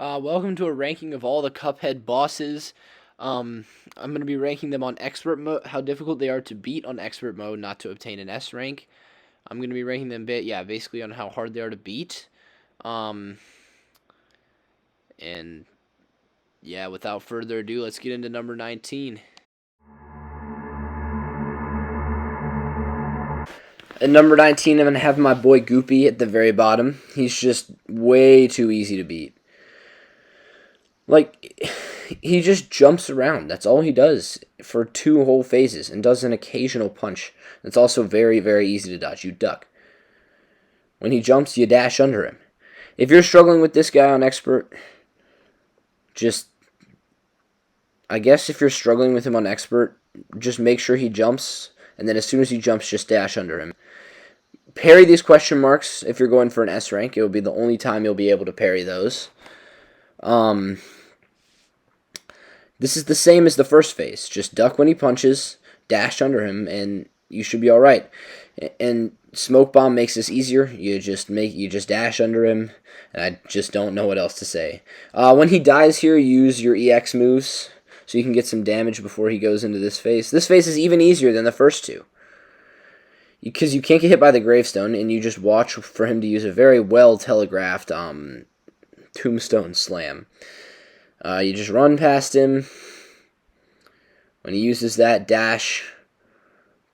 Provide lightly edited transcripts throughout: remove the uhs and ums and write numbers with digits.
Welcome to a ranking of all the Cuphead bosses. I'm going to be ranking them on expert mode, how difficult they are to beat on expert mode, not to obtain an S rank. I'm going to be ranking them, basically on how hard they are to beat. And yeah, without further ado, let's get into number 19. At number 19, I'm going to have my boy GOOPY at the very bottom. He's just way too easy to beat. Like, he just jumps around. That's all he does for 2 whole phases and does an occasional punch. That's also very, very easy to dodge. You duck. When he jumps, you dash under him. If you're struggling with this guy on expert, I guess if you're struggling with him on expert, just make sure he jumps, and then as soon as he jumps, just dash under him. Parry these question marks if you're going for an S rank. It will be the only time you'll be able to parry those. This is the same as the first phase. Just duck when he punches, dash under him, and you should be all right. And Smoke Bomb makes this easier. You just dash under him, and I just don't know what else to say. When he dies here, use your EX moves so you can get some damage before he goes into this phase. This phase is even easier than the first 2. Because you can't get hit by the gravestone, and you just watch for him to use a very well telegraphed tombstone slam. You just run past him. When he uses that dash,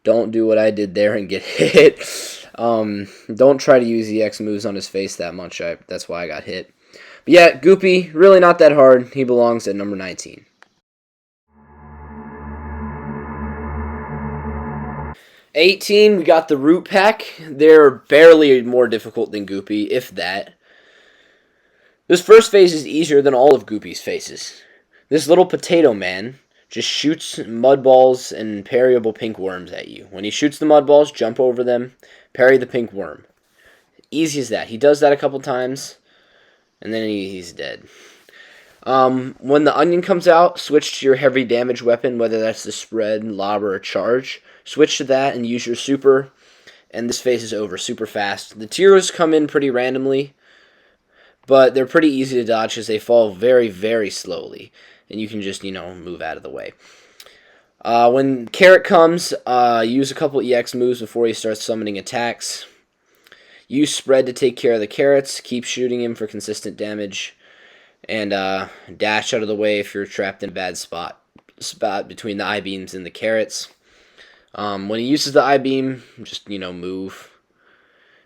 don't do what I did there and get hit. Don't try to use EX moves on his face that much. That's why I got hit. But yeah, GOOPY, really not that hard. He belongs at number 19. '18, we got the Root Pack. They're barely more difficult than GOOPY, if that. This first phase is easier than all of GOOPY's phases. This little potato man just shoots mud balls and parryable pink worms at you. When he shoots the mud balls, jump over them, parry the pink worm. Easy as that. He does that a couple times, and then he's dead. When the onion comes out, switch to your heavy damage weapon, whether that's the spread, lobber, or charge. Switch to that and use your super, and this phase is over super fast. The tears come in pretty randomly, but they're pretty easy to dodge because they fall very, very slowly. And you can just, move out of the way. When Carrot comes, use a couple EX moves before he starts summoning attacks. Use spread to take care of the carrots. Keep shooting him for consistent damage. And dash out of the way if you're trapped in a bad spot between the I-beams and the carrots. When he uses the I-beam, just, move.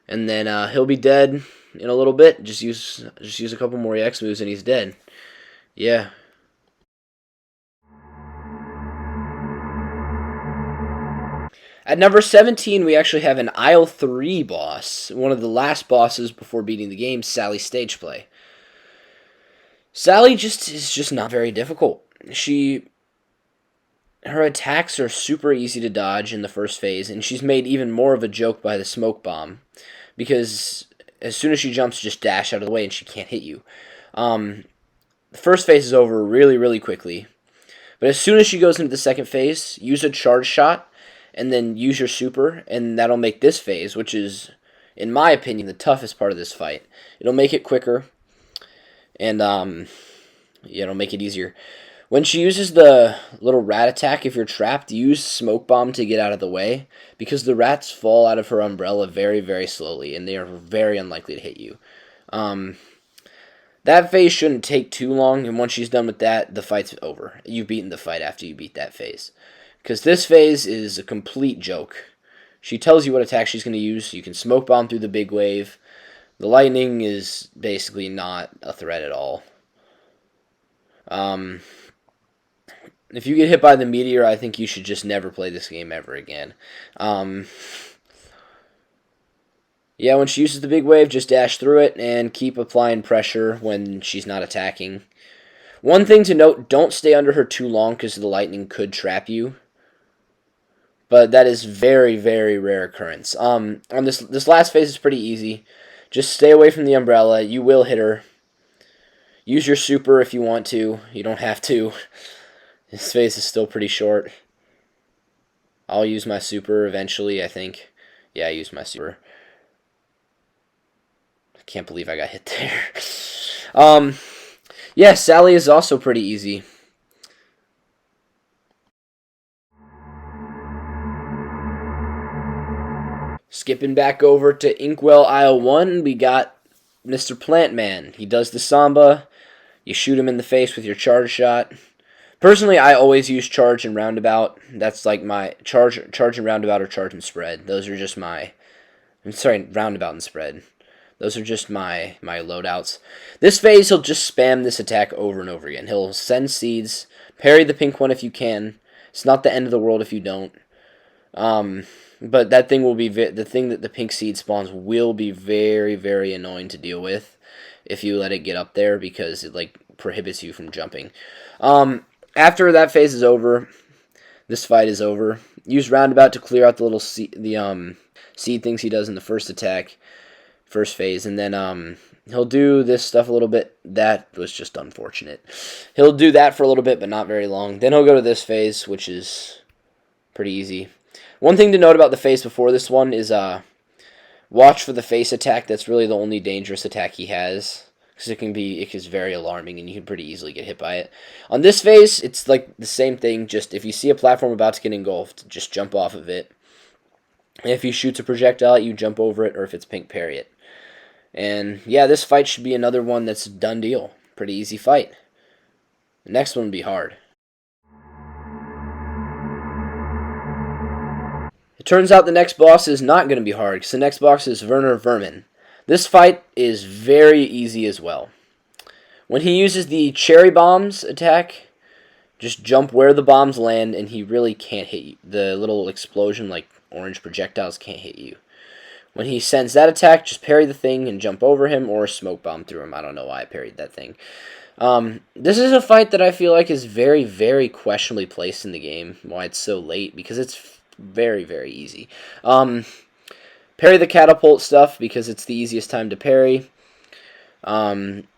And then he'll be dead in a little bit. Just use a couple more EX moves and he's dead. Yeah. At number 17, we actually have an Aisle 3 boss, one of the last bosses before beating the game, Sally Stageplay. Sally is just not very difficult. Her attacks are super easy to dodge in the first phase, and she's made even more of a joke by the smoke bomb, because as soon as she jumps, just dash out of the way and she can't hit you. The first phase is over really, really quickly, but as soon as she goes into the second phase, use a charge shot, and then use your super, and that'll make this phase, which is, in my opinion, the toughest part of this fight. It'll make it quicker, and it'll make it easier. When she uses the little rat attack, if you're trapped, use Smoke Bomb to get out of the way, because the rats fall out of her umbrella very, very slowly, and they are very unlikely to hit you. That phase shouldn't take too long, and once she's done with that, the fight's over. You've beaten the fight after you beat that phase. Because this phase is a complete joke. She tells you what attack she's going to use. You can Smoke Bomb through the big wave. The lightning is basically not a threat at all. If you get hit by the meteor, I think you should just never play this game ever again. Yeah, when she uses the big wave, just dash through it and keep applying pressure when she's not attacking. One thing to note, don't stay under her too long because the lightning could trap you. But that is very, very rare occurrence. On this last phase is pretty easy. Just stay away from the umbrella. You will hit her. Use your super if you want to. You don't have to. This phase is still pretty short. I'll use my super eventually, I think. Yeah, I used my super. I can't believe I got hit there. Yeah, Sally is also pretty easy. Skipping back over to Inkwell Aisle 1, we got Mr. Plantman. He does the Samba. You shoot him in the face with your charge shot. Personally, I always use charge and roundabout. That's like my charge and roundabout, or charge and spread. Those are just my... I'm sorry, roundabout and spread. Those are just my loadouts. This phase, he'll just spam this attack over and over again. He'll send seeds, parry the pink one if you can. It's not the end of the world if you don't. But that thing will be... the thing that the pink seed spawns will be very, very annoying to deal with if you let it get up there, because it, like, prohibits you from jumping. After that phase is over, this fight is over. Use roundabout to clear out the little seed things he does in the first phase, and then he'll do this stuff a little bit. That was just unfortunate. He'll do that for a little bit, but not very long. Then he'll go to this phase, which is pretty easy. One thing to note about the phase before this one is watch for the face attack. That's really the only dangerous attack he has, because it is very alarming, and you can pretty easily get hit by it. On this phase, it's like the same thing. Just if you see a platform about to get engulfed, just jump off of it. And if he shoots a projectile at you, jump over it, or if it's pink, parry it. And yeah, this fight should be another one that's a done deal. Pretty easy fight. The next one will be hard. It turns out the next boss is not going to be hard, because the next boss is WERNER. This fight is very easy as well. When he uses the cherry bombs attack, just jump where the bombs land, and he really can't hit you. The little explosion, like orange projectiles, can't hit you. When he sends that attack, just parry the thing and jump over him, or smoke bomb through him. I don't know why I parried that thing. This is a fight that I feel like is very, very questionably placed in the game. Why it's so late, because it's very, very easy. Parry the catapult stuff, because it's the easiest time to parry.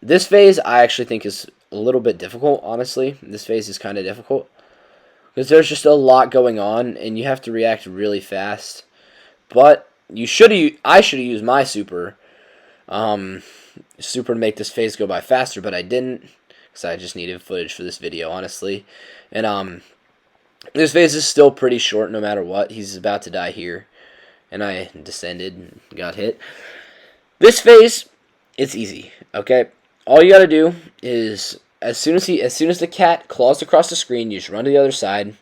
This phase I actually think is a little bit difficult, honestly. This phase is kind of difficult, because there's just a lot going on, and you have to react really fast. But I should have used my super to make this phase go by faster, but I didn't, because I just needed footage for this video, honestly. And this phase is still pretty short no matter what. He's about to die here, and I descended and got hit. This phase, it's easy, okay? All you gotta do is, as soon as the cat claws across the screen, you just run to the other side,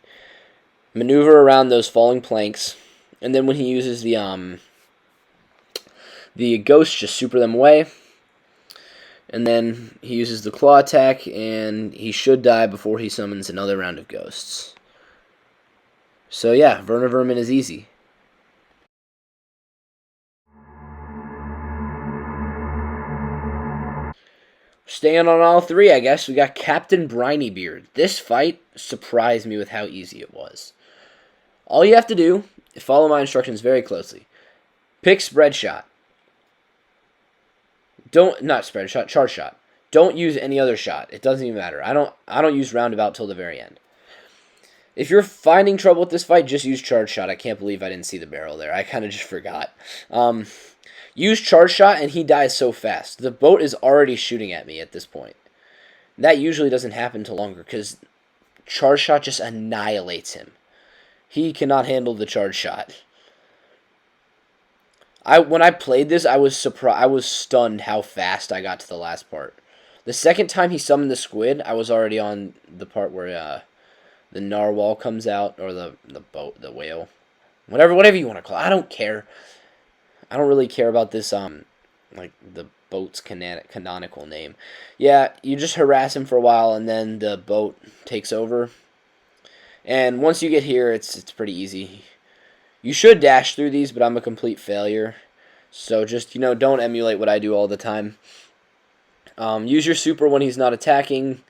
maneuver around those falling planks, and then when he uses the ghost, just super them away. And then he uses the claw attack, and he should die before he summons another round of ghosts. So yeah, WERNER is easy. Staying on all three, I guess, we got Captain BRINEYBEARD. This fight surprised me with how easy it was. All you have to do, follow my instructions very closely. Pick spread shot. Not spread shot, charge shot. Don't use any other shot. It doesn't even matter. I don't use roundabout till the very end. If you're finding trouble with this fight, just use charge shot. I can't believe I didn't see the barrel there. I kind of just forgot. Use charge shot, and he dies so fast. The boat is already shooting at me at this point. That usually doesn't happen till longer, because charge shot just annihilates him. He cannot handle the charge shot. When I played this, I was surprised. I was stunned how fast I got to the last part. The second time he summoned the squid, I was already on the part where the narwhal comes out, or the boat, the whale, whatever you want to call it. I don't care. I don't really care about this like the boat's canonical name. Yeah, you just harass him for a while, and then the boat takes over. And once you get here, it's pretty easy. You should dash through these, but I'm a complete failure. So just, don't emulate what I do all the time. Use your super when he's not attacking.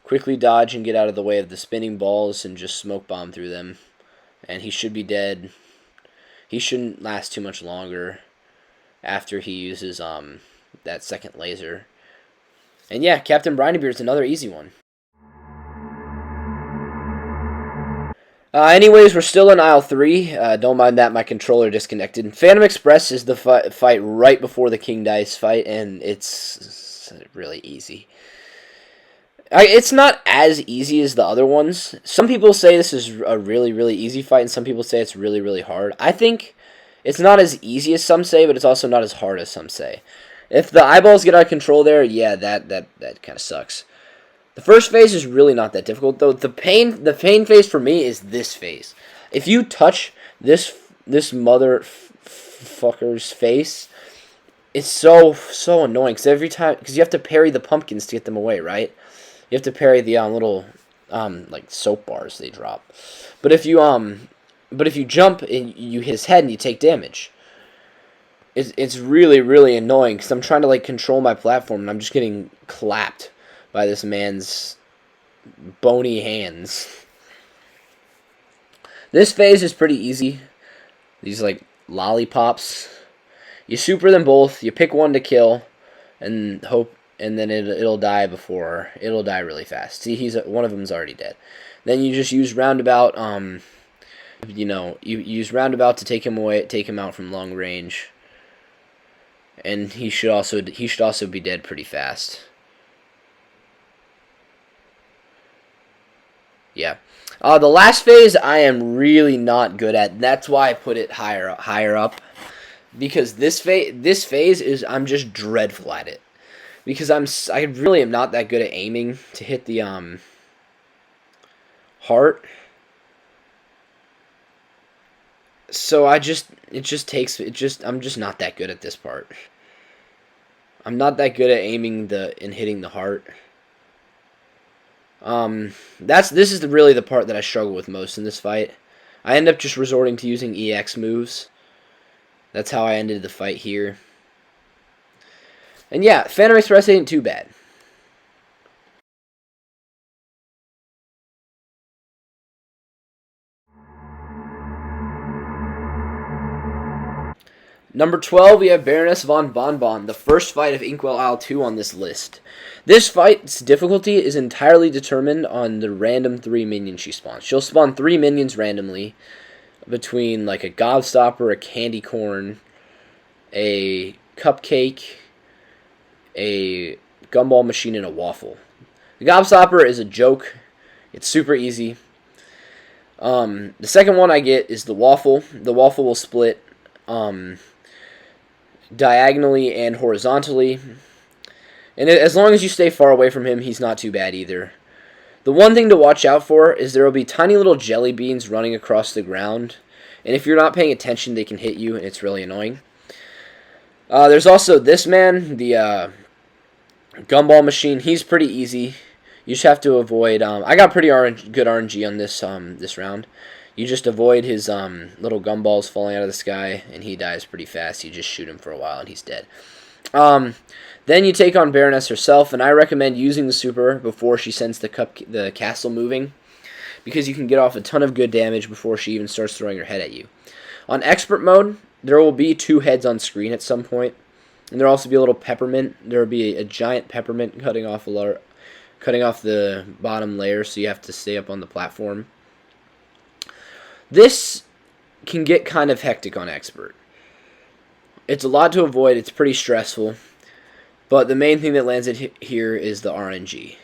Quickly dodge and get out of the way of the spinning balls and just smoke bomb through them. And he should be dead. He shouldn't last too much longer after he uses that second laser. And yeah, Captain BRINEYBEARD's another easy one. Anyways, we're still in aisle 3. Don't mind that, my controller disconnected. Phantom Express is the fight right before the King Dice fight, and it's really easy. It's not as easy as the other ones. Some people say this is a really, really easy fight, and some people say it's really, really hard. I think it's not as easy as some say, but it's also not as hard as some say. If the eyeballs get out of control there, yeah, that kind of sucks. The first phase is really not that difficult, though. The pain phase for me is this phase. If you touch this motherfucker's face, it's so annoying because every time, because you have to parry the pumpkins to get them away, right? You have to parry the little like soap bars they drop. But if you jump and you hit his head and you take damage, it's really, really annoying because I'm trying to like control my platform and I'm just getting clapped by this man's bony hands. This phase is pretty easy. These like lollipops. You super them both. You pick one to kill, and hope, and then it'll die before it'll die really fast. See, one of them's already dead. Then you just use roundabout. You use roundabout to take him away, take him out from long range, and he should also be dead pretty fast. Yeah. The last phase I am really not good at. That's why I put it higher up. Because this phase is, I'm just dreadful at it. Because I really am not that good at aiming to hit the heart. So I'm just not that good at this part. I'm not that good at aiming and hitting the heart. This is really the part that I struggle with most in this fight. I end up just resorting to using EX moves. That's how I ended the fight here. And yeah, Phantom Express ain't too bad. Number 12, we have Baroness von Bonbon, the first fight of Inkwell Isle 2 on this list. This fight's difficulty is entirely determined on the random 3 minions she spawns. She'll spawn 3 minions randomly between like a gobstopper, a candy corn, a cupcake, a gumball machine, and a waffle. The gobstopper is a joke. It's super easy. The second one I get is the waffle. The waffle will split diagonally and horizontally. And as long as you stay far away from him, he's not too bad either. The one thing to watch out for is there will be tiny little jelly beans running across the ground. And if you're not paying attention, they can hit you, and it's really annoying. There's also this man, the gumball machine. He's pretty easy. You just have to avoid... I got pretty good RNG on this round. You just avoid his little gumballs falling out of the sky, and he dies pretty fast. You just shoot him for a while, and he's dead. Then you take on Baroness herself, and I recommend using the super before she sends the castle moving, because you can get off a ton of good damage before she even starts throwing her head at you. On expert mode, there will be 2 heads on screen at some point, and there will also be a little peppermint. There will be a giant peppermint cutting off the bottom layer, so you have to stay up on the platform. This can get kind of hectic on expert. It's a lot to avoid. It's pretty stressful. But the main thing that lands it here is the RNG.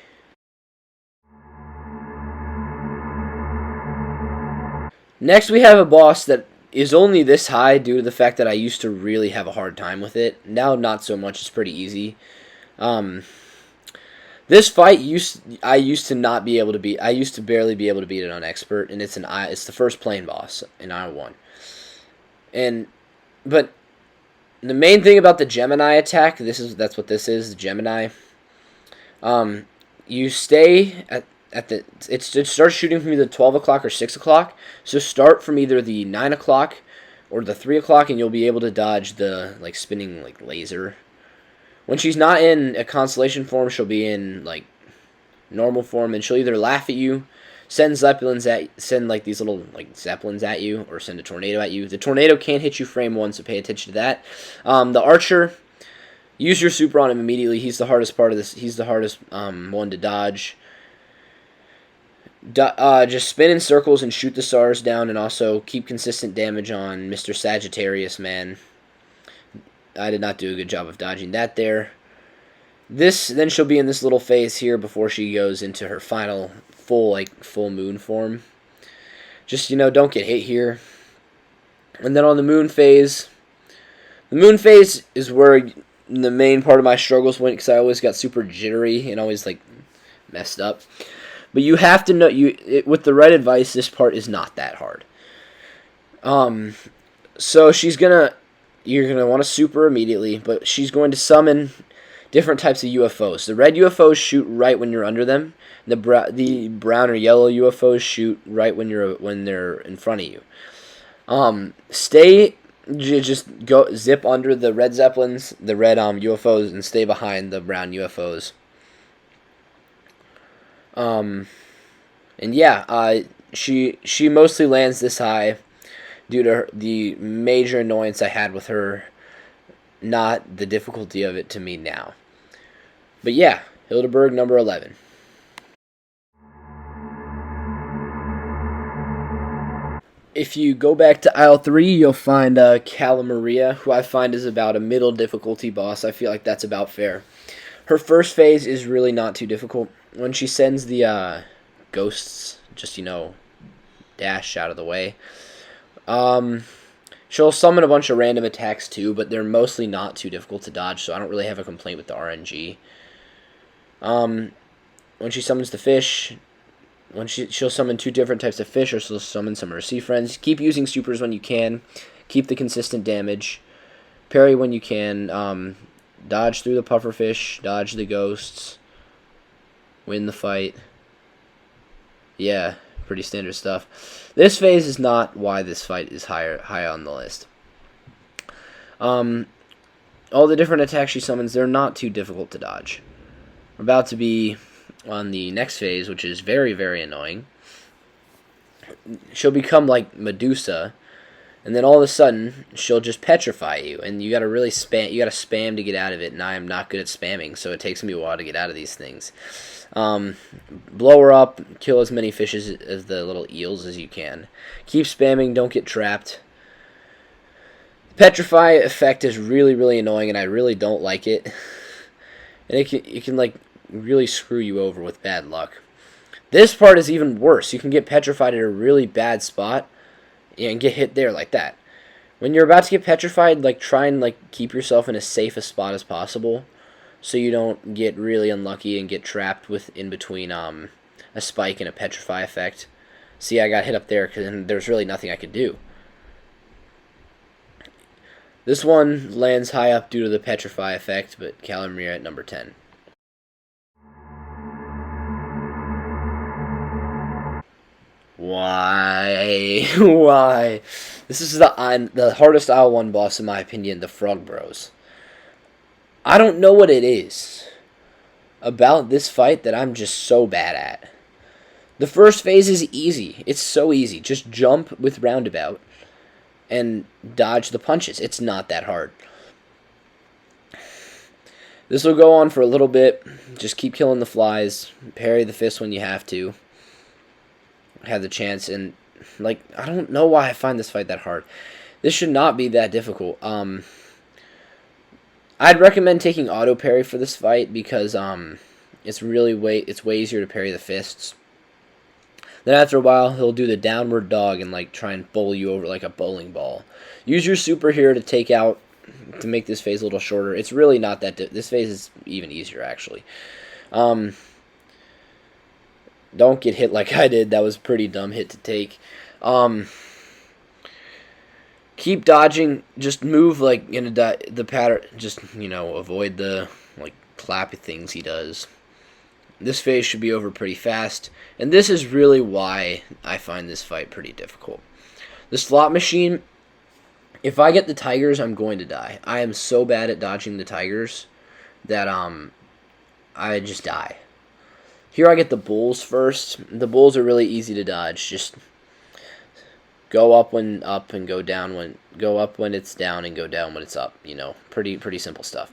Next, we have a boss that is only this high due to the fact that I used to really have a hard time with it. Now, not so much. It's pretty easy. This fight I used to not be able to beat. I used to barely be able to beat it on expert, and it's the first plane boss in I1. But the main thing about the Gemini attack, that's what this is, the Gemini. You stay it starts shooting from either 12 o'clock or 6 o'clock. So start from either the 9 o'clock or the 3 o'clock, and you'll be able to dodge the spinning laser. When she's not in a constellation form, she'll be in normal form, and she'll either laugh at you, send these little zeppelins at you, or send a tornado at you. The tornado can't hit you frame 1, so pay attention to that. The archer, use your super on him immediately. He's the hardest part of this. He's the hardest one to dodge. Just spin in circles and shoot the stars down, and also keep consistent damage on Mr. Sagittarius, man. I did not do a good job of dodging that there. Then she'll be in this little phase here before she goes into her final full moon form. Just, don't get hit here. And then on the moon phase is where the main part of my struggles went, because I always got super jittery and always like messed up. But you have to know, with the right advice, this part is not that hard. So you're gonna want to super immediately, but she's going to summon different types of UFOs. The red UFOs shoot right when you're under them. The brown or yellow UFOs shoot right when they're in front of you. Just go zip under the red Zeppelins, the red UFOs, and stay behind the brown UFOs. And yeah, she mostly lands this high due to the major annoyance I had with her, not the difficulty of it to me now. But yeah, Hildeberg number 11. If you go back to aisle 3, you'll find CALA Maria, who I find is about a middle difficulty boss. I feel like that's about fair. Her first phase is really not too difficult. When she sends the ghosts, just, dash out of the way. She'll summon a bunch of random attacks too, but they're mostly not too difficult to dodge, so I don't really have a complaint with the RNG. When she summons the fish, she'll summon 2 different types of fish, or she'll summon some of her sea friends. Keep using supers when you can. Keep the consistent damage. Parry when you can. Dodge through the pufferfish. Dodge the ghosts. Win the fight. Yeah, pretty standard stuff. This phase is not why this fight is high on the list. All the different attacks she summons, they're not too difficult to dodge. We're about to be on the next phase, which is very, very annoying. She'll become like Medusa, and then all of a sudden she'll just petrify you, and you gotta really spam to get out of it, and I am not good at spamming, so it takes me a while to get out of these things. Blow her up, kill as many fishes as the little eels as you can. Keep spamming, don't get trapped. The petrify effect is really, really annoying, and I really don't like it. And it can like really screw you over with bad luck. This part is even worse. You can get petrified at a really bad spot and get hit there like that. When you're about to get petrified, like, try and like keep yourself in as safe a spot as possible, so you don't get really unlucky and get trapped in between a spike and a petrify effect. See, I got hit up there because there's really nothing I could do. This one lands high up due to the petrify effect, but CALA Maria at number 10. Why? Why? This is the hardest aisle 1 boss in my opinion, the Frog Bros. I don't know what it is about this fight that I'm just so bad at. The first phase is easy. It's so easy. Just jump with roundabout and dodge the punches. It's not that hard. This will go on for a little bit. Just keep killing the flies. Parry the fist when you have to. Have the chance, and like, I don't know why I find this fight that hard. This should not be that difficult. I'd recommend taking auto parry for this fight because it's way easier to parry the fists. Then after a while, he'll do the downward dog and like try and bowl you over like a bowling ball. Use your super here to make this phase a little shorter. It's really not that this phase is even easier actually. Don't get hit like I did. That was a pretty dumb hit to take. Keep dodging. Just move like in the pattern. Just, avoid the like clappy things he does. This phase should be over pretty fast. And this is really why I find this fight pretty difficult. The slot machine, if I get the tigers, I'm going to die. I am so bad at dodging the tigers that I just die. Here I get the bulls first. The bulls are really easy to dodge. Just go up when up and go down when it's down and go down when it's up. Pretty simple stuff.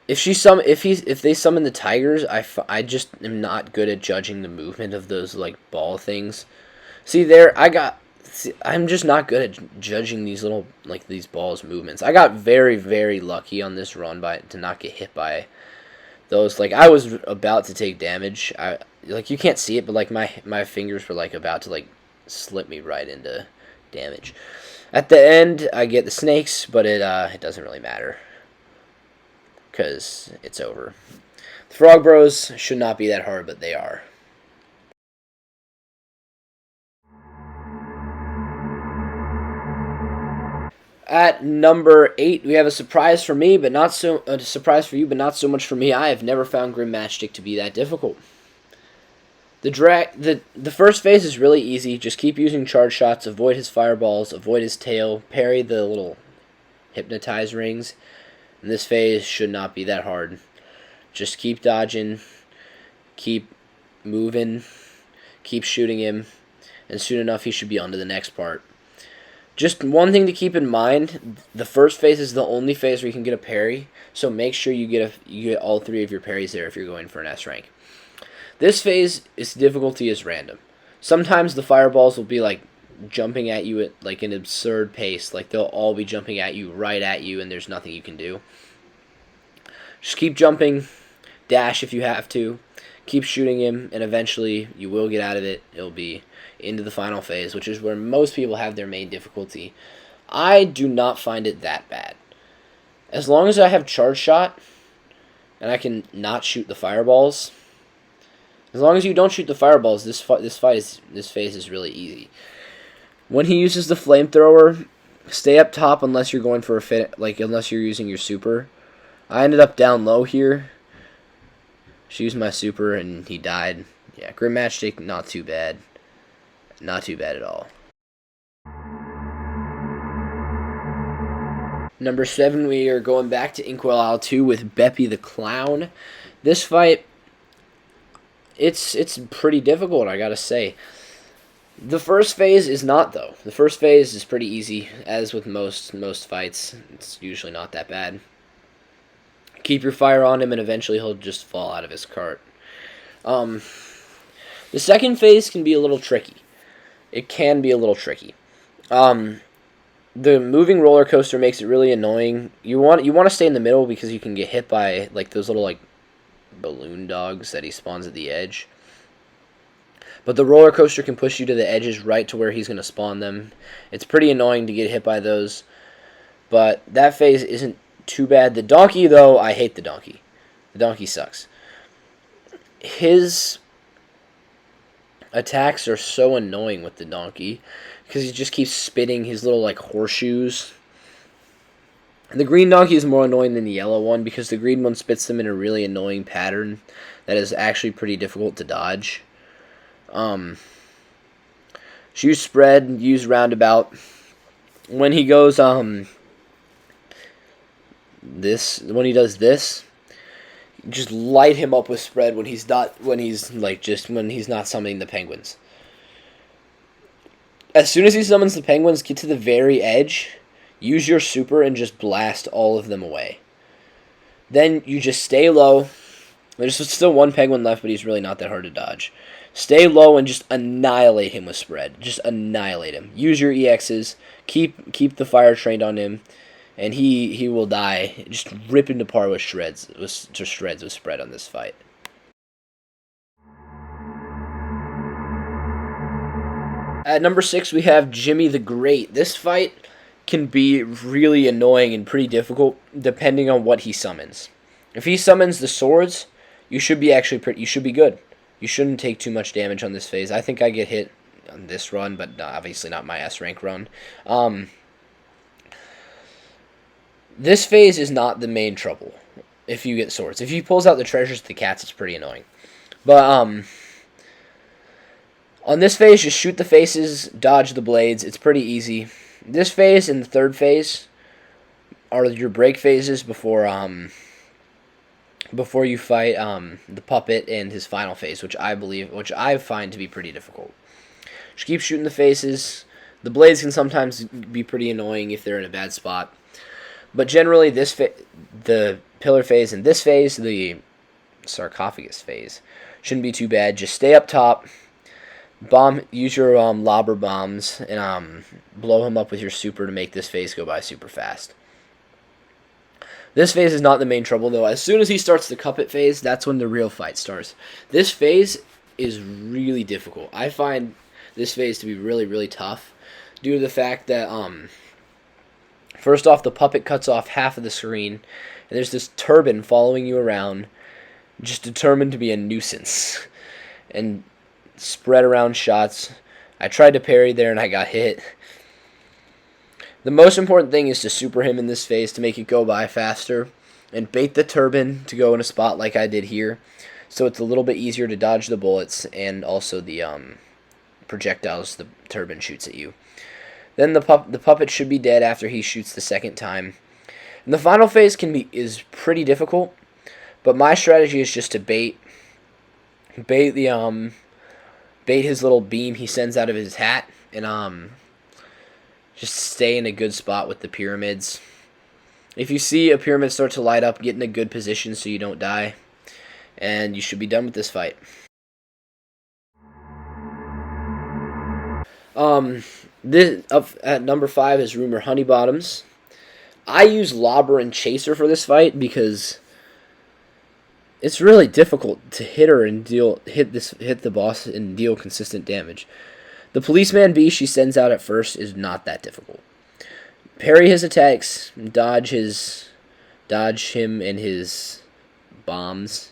If they summon the tigers, I just am not good at judging the movement of those like ball things. See there, I got See, I'm just not good at judging these little, like, these balls' movements. I got very, very lucky on this run to not get hit by those. Like, I was about to take damage. Like, you can't see it, but, like, my fingers were, like, about to, like, slip me right into damage. At the end, I get the snakes, but it doesn't really matter because it's over. The Frog Bros should not be that hard, but they are. At number 8, we have a surprise for me, but not so a surprise for you, but not so much for me. I have never found Grim Matchstick to be that difficult. The first phase is really easy. Just keep using charge shots, avoid his fireballs, avoid his tail, parry the little hypnotize rings. And this phase should not be that hard. Just keep dodging, keep moving, keep shooting him, and soon enough he should be on to the next part. Just one thing to keep in mind, the first phase is the only phase where you can get a parry, so make sure you get all 3 of your parries there if you're going for an S rank. This phase, its difficulty is random. Sometimes the fireballs will be like jumping at you at like an absurd pace, like they'll all be jumping at you right at you and there's nothing you can do. Just keep jumping, dash if you have to, keep shooting him, and eventually you will get out of it. It'll be into the final phase, which is where most people have their main difficulty. I do not find it that bad. As long as I have charge shot and I can not shoot the fireballs, as long as you don't shoot the fireballs, this phase is really easy. When he uses the flamethrower, stay up top unless you're going for unless you're using your super. I ended up down low here. She used my super and he died. Yeah, Grim Matchstick, not too bad. Not too bad at all. Number 7, we are going back to Inkwell Isle 2 with BEPPI the Clown. This fight, it's pretty difficult, I gotta say. The first phase is not, though. The first phase is pretty easy, as with most fights. It's usually not that bad. Keep your fire on him, and eventually he'll just fall out of his cart. The second phase can be a little tricky. It can be a little tricky. The moving roller coaster makes it really annoying. You want to stay in the middle because you can get hit by like those little like balloon dogs that he spawns at the edge. But the roller coaster can push you to the edges right to where he's going to spawn them. It's pretty annoying to get hit by those. But that phase isn't too bad. The donkey, though, I hate the donkey. The donkey sucks. His attacks are so annoying with the donkey because he just keeps spitting his little like horseshoes. The green donkey is more annoying than the yellow one because the green one spits them in a really annoying pattern that is actually pretty difficult to dodge. Use spread, use roundabout. When he goes when he does this, just light him up with spread when he's not summoning the penguins. As soon as he summons the penguins, get to the very edge, use your super and just blast all of them away. Then you just stay low. There's still one penguin left, but he's really not that hard to dodge. Stay low and just annihilate him with spread. Just annihilate him. Use your EXs. Keep the fire trained on him. And he will die. Just rip him apart with shreds with spread on this fight. At number 6, we have Jimmy the Great. This fight can be really annoying and pretty difficult depending on what he summons. If he summons the swords, you should be good. You shouldn't take too much damage on this phase. I think I get hit on this run, but obviously not my S rank run. This phase is not the main trouble if you get swords. If he pulls out the treasures of the cats, it's pretty annoying. But on this phase, just shoot the faces, dodge the blades. It's pretty easy. This phase and the third phase are your break phases before you fight the puppet and his final phase, which I find to be pretty difficult. Just keep shooting the faces. The blades can sometimes be pretty annoying if they're in a bad spot. But generally, the pillar phase and this phase, the sarcophagus phase, shouldn't be too bad. Just stay up top, use your lobber bombs and blow him up with your super to make this phase go by super fast. This phase is not the main trouble, though. As soon as he starts the Cuphead phase, that's when the real fight starts. This phase is really difficult. I find this phase to be really, really tough due to the fact that, first off, the puppet cuts off half of the screen, and there's this turban following you around, just determined to be a nuisance, and spread around shots. I tried to parry there, and I got hit. The most important thing is to super him in this phase to make it go by faster, and bait the turban to go in a spot like I did here, so it's a little bit easier to dodge the bullets and also the projectiles the turban shoots at you. Then the puppet should be dead after he shoots the second time. And the final phase is pretty difficult, but my strategy is just to bait his little beam he sends out of his hat, and just stay in a good spot with the pyramids. If you see a pyramid start to light up, get in a good position so you don't die, and you should be done with this fight. This up at number 5 is Rumor Honeybottoms. I use Lobber and Chaser for this fight because it's really difficult to hit her and hit the boss and deal consistent damage. The policeman bee she sends out at first is not that difficult. Parry his attacks, dodge him and his bombs.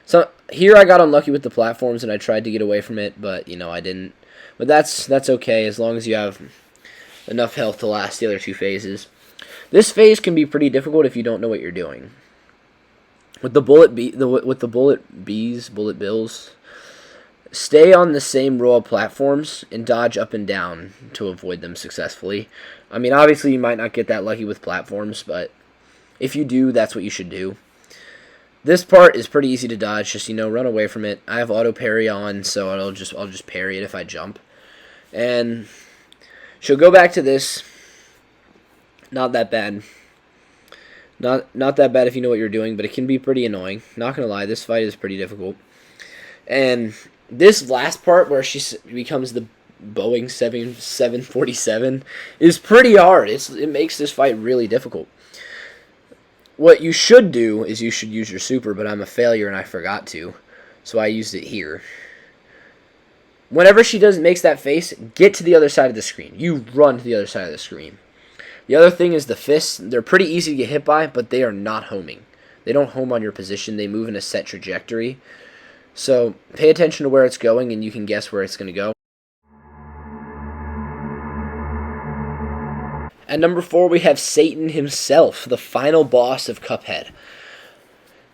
So here I got unlucky with the platforms and I tried to get away from it, but I didn't. But that's okay as long as you have enough health to last the other 2 phases. This phase can be pretty difficult if you don't know what you're doing. With the bullet bills, stay on the same row of platforms and dodge up and down to avoid them successfully. I mean, obviously you might not get that lucky with platforms, but if you do, that's what you should do. This part is pretty easy to dodge, just run away from it. I have auto parry on, so I'll just parry it if I jump. And she'll go back to this. Not that bad. Not that bad if you know what you're doing, but it can be pretty annoying. Not gonna lie, this fight is pretty difficult. And this last part where she becomes the Boeing 747 is pretty hard. It makes this fight really difficult. What you should do is you should use your super, but I'm a failure and I forgot to, so I used it here. Whenever she makes that face, get to the other side of the screen. You run to the other side of the screen. The other thing is the fists. They're pretty easy to get hit by, but they are not homing. They don't home on your position. They move in a set trajectory. So pay attention to where it's going, and you can guess where it's going to go. At number 4, we have Satan himself, the final boss of Cuphead.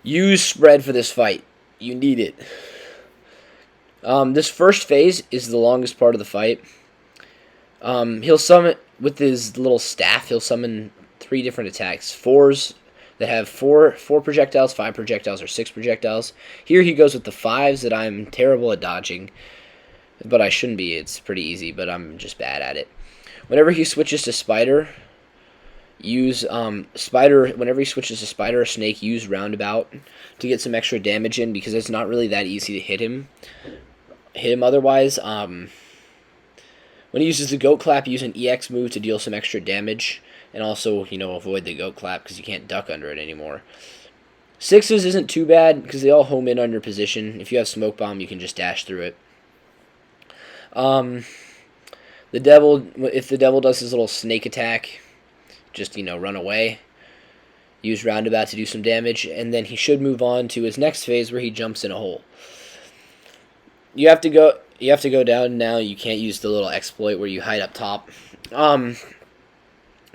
Use spread for this fight. You need it. This first phase is the longest part of the fight. He'll summon, with his little staff, he'll summon 3 different attacks. 4s that have 4 projectiles, 5 projectiles, or 6 projectiles. Here he goes with the 5s that I'm terrible at dodging. But I shouldn't be. It's pretty easy, but I'm just bad at it. Whenever he switches to Spider, use whenever he switches to Spider or Snake, use Roundabout to get some extra damage in, because it's not really that easy to hit him otherwise. When he uses the Goat Clap, use an EX move to deal some extra damage, and also, avoid the Goat Clap because you can't duck under it anymore. 6s isn't too bad because they all home in on your position. If you have Smoke Bomb, you can just dash through it. If the devil does his little snake attack, just, run away. Use Roundabout to do some damage, and then he should move on to his next phase where he jumps in a hole. You have to go down now. You can't use the little exploit where you hide up top.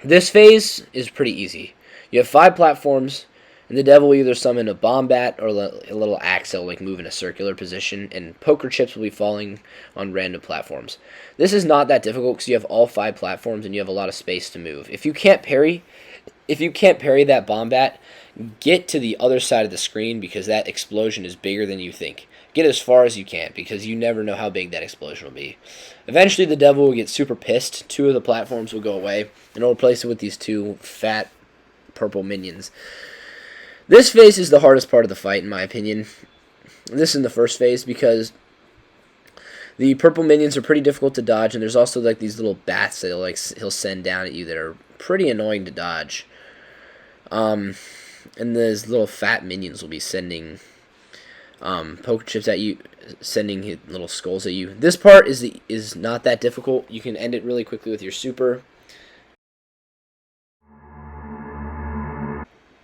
This phase is pretty easy. You have 5 platforms, and the devil will either summon a bomb bat or a little axe that will move in a circular position, and poker chips will be falling on random platforms. This is not that difficult because you have all 5 platforms and you have a lot of space to move. If you can't parry that bomb bat, get to the other side of the screen because that explosion is bigger than you think. Get as far as you can because you never know how big that explosion will be. Eventually the devil will get super pissed. 2 of the platforms will go away, and it'll replace it with these 2 fat purple minions. This phase is the hardest part of the fight, in my opinion. This is the first phase because The purple minions are pretty difficult to dodge, and there's also like these little bats that he'll send down at you that are pretty annoying to dodge. And those little fat minions will be sending poker chips at you, sending little skulls at you. This part is not that difficult. You can end it really quickly with your super.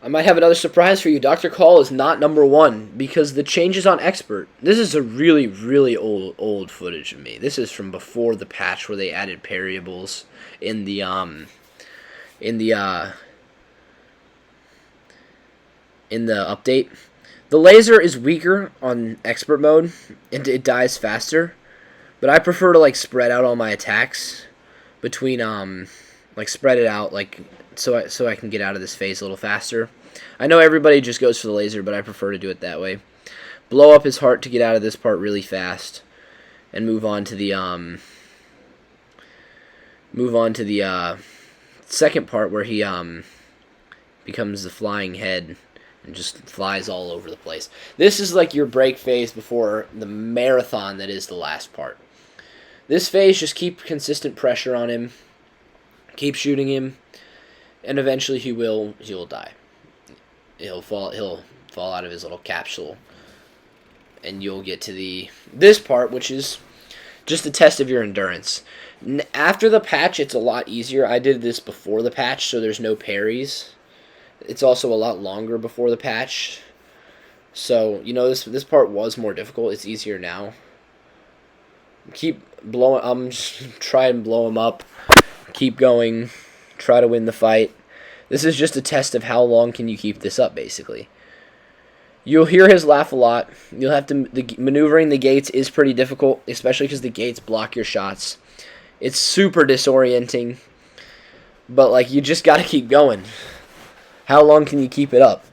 I might have another surprise for you. Dr. Call is not number 1 because the changes on Expert. This is a really, really old footage of me. This is from before the patch where they added parryables in the update. The laser is weaker on Expert mode and it dies faster, but I prefer to like spread out all my attacks between like spread it out like so I can get out of this phase a little faster. I know everybody just goes for the laser, but I prefer to do it that way. Blow up his heart to get out of this part really fast, and move on to the second part where he becomes the flying head and just flies all over the place. This is like your break phase before the marathon that is the last part. This phase, just keep consistent pressure on him, keep shooting him, and eventually he will die. He'll fall out of his little capsule, and you'll get to this part, which is just a test of your endurance. After the patch, it's a lot easier. I did this before the patch, so there's no parries. It's also a lot longer before the patch, so you know this part was more difficult. It's easier now. Keep blowing. Just try and blow him up. Keep going. Try to win the fight. This is just a test of how long can you keep this up, basically. You'll hear his laugh a lot. You'll have to maneuvering the gates is pretty difficult, especially because the gates block your shots. It's super disorienting, but like you just got to keep going. How long can you keep it up?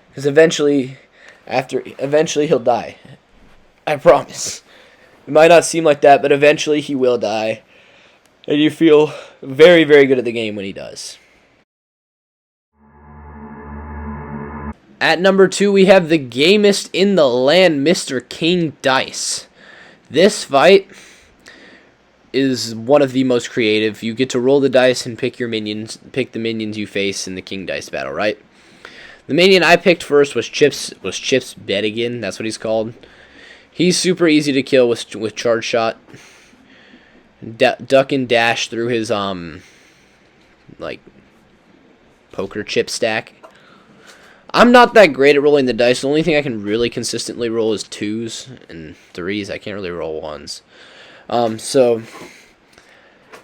Because eventually he'll die. I promise. It might not seem like that, but eventually he will die, and you feel very, very good at the game when he does. At number 2, we have the gamest in the land, Mr. King Dice. This fight is one of the most creative. You get to roll the dice and pick the minions you face in the King Dice battle, right? The minion I picked first was Chips Bedigan. That's what he's called. He's super easy to kill with charge shot. Duck and dash through his like poker chip stack. I'm not that great at rolling the dice. The only thing I can really consistently roll is 2s and 3s. I can't really roll 1s. So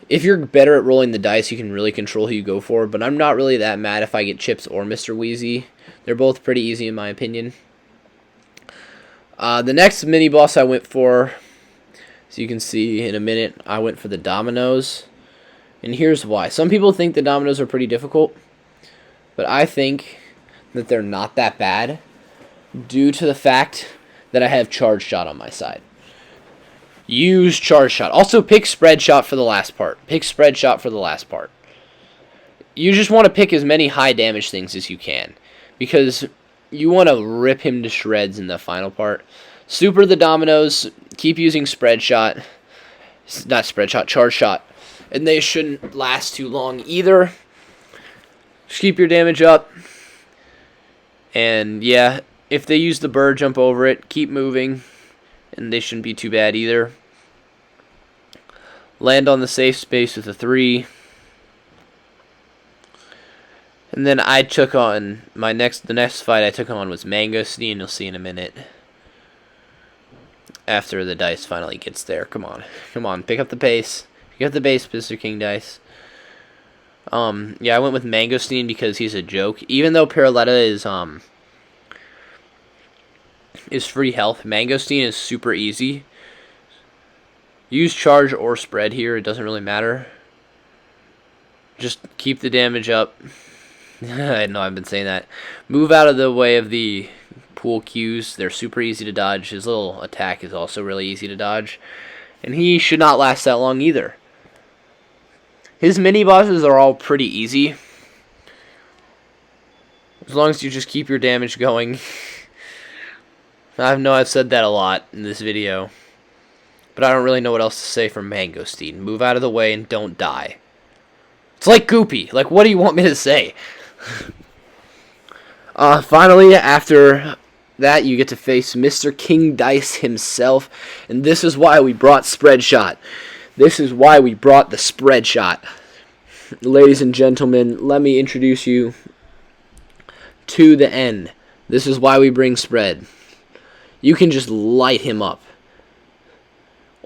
if you're better at rolling the dice, you can really control who you go for. But I'm not really that mad if I get Chips or Mr. Wheezy. They're both pretty easy in my opinion. The next mini boss I went for, as you can see in a minute, I went for the dominoes. And here's why. Some people think the dominoes are pretty difficult, but I think that they're not that bad due to the fact that I have charge shot on my side. Use charge shot. Also pick spread shot for the last part. Pick spread shot for the last part. You just want to pick as many high damage things as you can, because you want to rip him to shreds in the final part. Super the dominoes. Keep using spread shot. Not spread shot, charge shot. And they shouldn't last too long either. Just keep your damage up. And yeah, if they use the bird, jump over it. Keep moving. And they shouldn't be too bad either. Land on the safe space with a 3. And then I took on the next fight I took on was Mangosteen. You'll see in a minute. After the dice finally gets there. Come on, pick up the pace. Pick up the pace, Mr. King Dice. Yeah, I went with Mangosteen because he's a joke. Even though Paraletta is free health, Mangosteen is super easy. Use charge or spread here, it doesn't really matter. Just keep the damage up. I know I've been saying that. Move out of the way of the pool cues. They're super easy to dodge. His little attack is also really easy to dodge. And he should not last that long either. His mini bosses are all pretty easy, as long as you just keep your damage going. I know I've said that a lot in this video, But I don't really know what else to say for Mangosteen. Move out of the way and don't die. It's like Goopy. Like, what do you want me to say? Finally, after that, you get to face Mr. King Dice himself. And this is why we brought Spread Shot. This is why we brought the Spread Shot. Ladies and gentlemen, let me introduce you to the end. This is why we bring Spread. You can just light him up.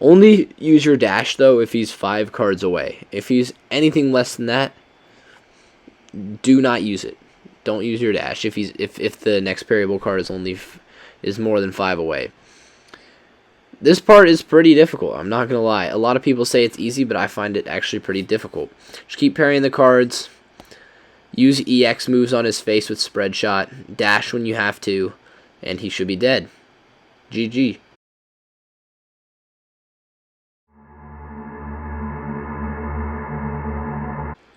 Only use your dash, though, if he's 5 cards away. If he's anything less than that, do not use it. Don't use your dash if the next parryable card is more than 5 away. This part is pretty difficult, I'm not going to lie. A lot of people say it's easy, but I find it actually pretty difficult. Just keep parrying the cards. Use EX moves on his face with Spread Shot. Dash when you have to, and he should be dead. GG.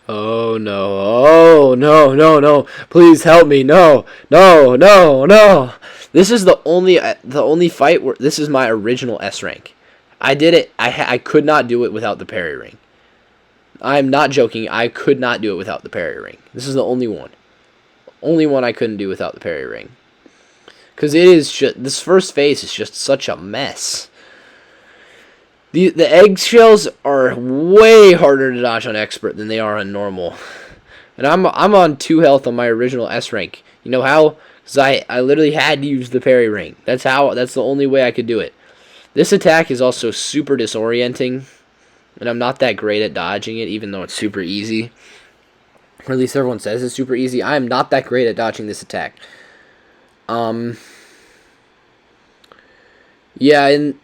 Oh no, oh no, no, no, please help me, no, no, no, no. This is the only fight where, this is my original S rank. I did it, I could not do it without the parry ring. I'm not joking, I could not do it without the parry ring. This is the only one. Only one I couldn't do without the parry ring. Because it is just, this first phase is just such a mess. The eggshells are way harder to dodge on expert than they are on normal. And I'm on 2 health on my original S rank. You know how? Because I literally had to use the parry ring. That's the only way I could do it. This attack is also super disorienting. And I'm not that great at dodging it, even though it's super easy. Or at least everyone says it's super easy. I am not that great at dodging this attack. Yeah, and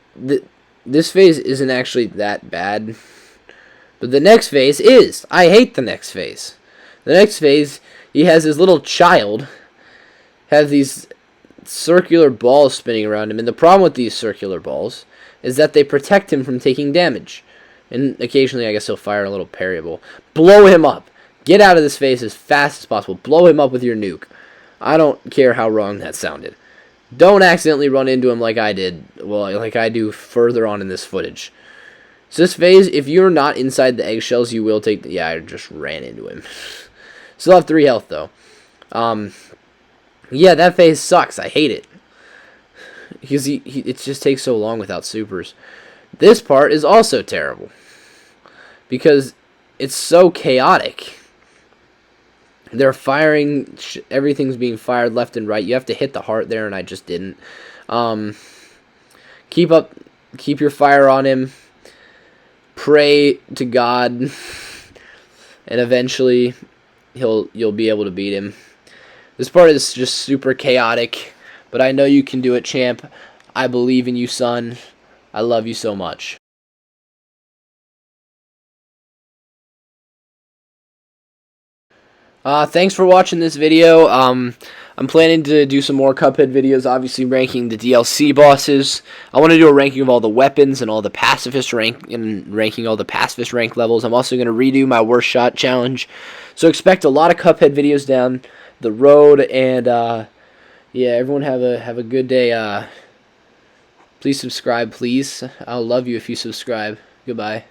this phase isn't actually that bad. But the next phase is. I hate the next phase. The next phase, he has his little child have these circular balls spinning around him. And the problem with these circular balls is that they protect him from taking damage. And occasionally, I guess he'll fire a little parryable. Blow him up. Get out of this phase as fast as possible. Blow him up with your nuke. I don't care how wrong that sounded. Don't accidentally run into him like I did. Well, like I do further on in this footage. So this phase, if you're not inside the eggshells, you will take... Yeah, I just ran into him. Still have 3 health, though. Yeah, that phase sucks. I hate it. Because it just takes so long without supers. This part is also terrible. Because it's so chaotic. They're firing, everything's being fired left and right. You have to hit the heart there, and I just didn't. Keep your fire on him. Pray to God, and eventually you'll be able to beat him. This part is just super chaotic, but I know you can do it, champ. I believe in you, son. I love you so much. Thanks for watching this video. I'm planning to do some more Cuphead videos, obviously ranking the DLC bosses. I want to do a ranking of all the weapons and all the pacifist rank, and ranking all the pacifist rank levels. I'm also going to redo my worst shot challenge. So expect a lot of Cuphead videos down the road, and yeah, everyone have a good day. Please subscribe, please. I'll love you if you subscribe. Goodbye.